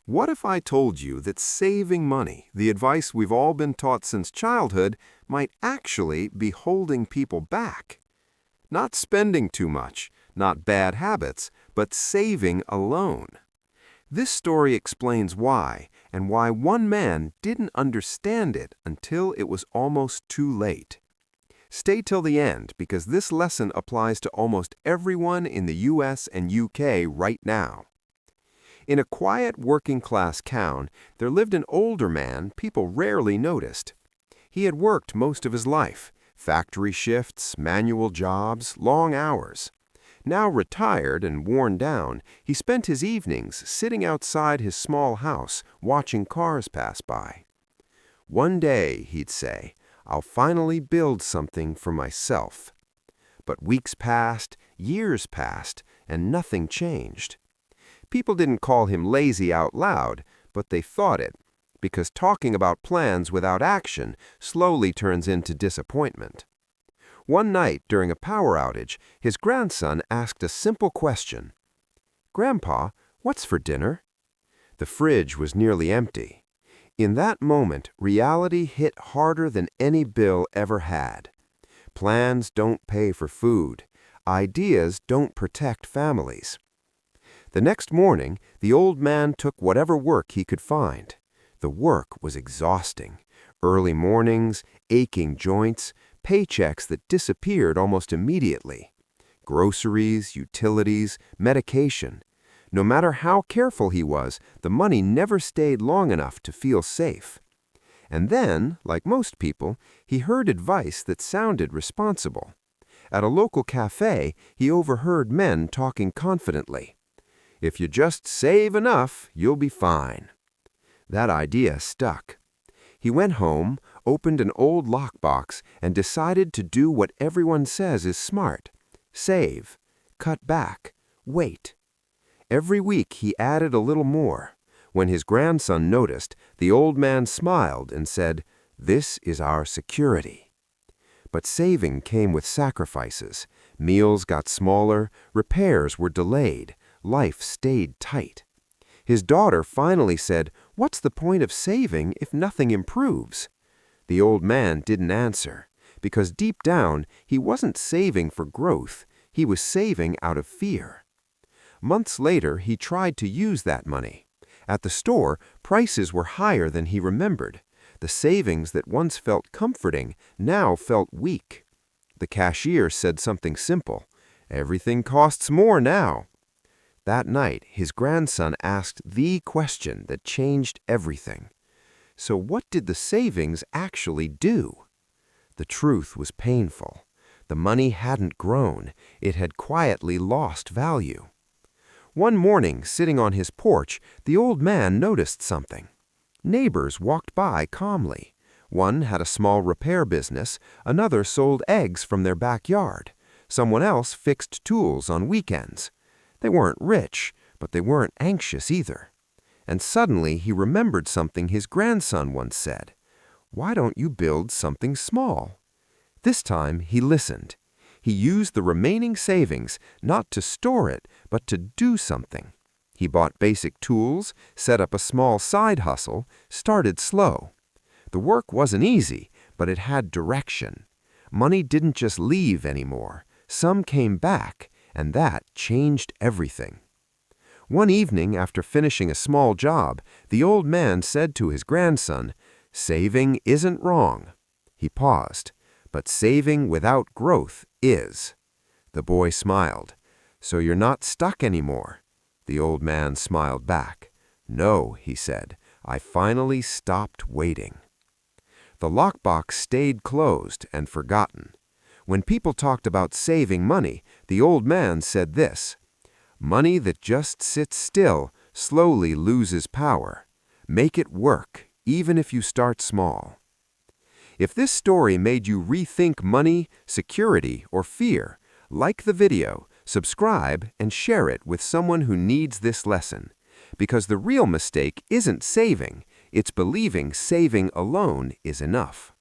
What if I told you that saving money, the advice we've all been taught since childhood, might actually be holding people back? Not spending too much, not bad habits, but saving alone. This story explains why, and why one man didn't understand it until it was almost too late. Stay till the end because this lesson applies to almost everyone in the US and UK right now. In a quiet working-class town, there lived an older man people rarely noticed. He had worked most of his life, factory shifts, manual jobs, long hours. Now retired and worn down, he spent his evenings sitting outside his small house watching cars pass by. One day, he'd say, I'll finally build something for myself. But weeks passed, years passed, and nothing changed. People didn't call him lazy out loud, but they thought it, because talking about plans without action slowly turns into disappointment. One night during a power outage, his grandson asked a simple question. "Grandpa, what's for dinner?" The fridge was nearly empty. In that moment, reality hit harder than any bill ever had. Plans don't pay for food. Ideas don't protect families. The next morning, the old man took whatever work he could find. The work was exhausting. Early mornings, aching joints, paychecks that disappeared almost immediately. Groceries, utilities, medication. No matter how careful he was, the money never stayed long enough to feel safe. And then, like most people, he heard advice that sounded responsible. At a local cafe, he overheard men talking confidently. "If you just save enough, you'll be fine." That idea stuck. He went home, opened an old lockbox, and decided to do what everyone says is smart. Save, cut back, wait. Every week he added a little more. When his grandson noticed, the old man smiled and said, "This is our security." But saving came with sacrifices. Meals got smaller, repairs were delayed, life stayed tight. His daughter finally said, "What's the point of saving if nothing improves?" The old man didn't answer, because deep down he wasn't saving for growth, he was saving out of fear. Months later, he tried to use that money. At the store, prices were higher than he remembered. The savings that once felt comforting now felt weak. The cashier said something simple, "Everything costs more now." That night, his grandson asked the question that changed everything. So what did the savings actually do? The truth was painful. The money hadn't grown. It had quietly lost value. One morning, sitting on his porch, the old man noticed something. Neighbors walked by calmly. One had a small repair business, another sold eggs from their backyard. Someone else fixed tools on weekends. They weren't rich, but they weren't anxious either. And suddenly he remembered something his grandson once said. "Why don't you build something small?" This time he listened. He used the remaining savings not to store it, but to do something. He bought basic tools, set up a small side hustle, started slow. The work wasn't easy, but it had direction. Money didn't just leave anymore. Some came back, and that changed everything. One evening, after finishing a small job, the old man said to his grandson, "Saving isn't wrong." He paused. "But saving without growth is." The boy smiled. "So you're not stuck anymore?" The old man smiled back. "No," he said, "I finally stopped waiting." The lockbox stayed closed and forgotten. When people talked about saving money, the old man said this, "Money that just sits still slowly loses power. Make it work, even if you start small." If this story made you rethink money, security, or fear, like the video, subscribe, and share it with someone who needs this lesson. Because the real mistake isn't saving, it's believing saving alone is enough.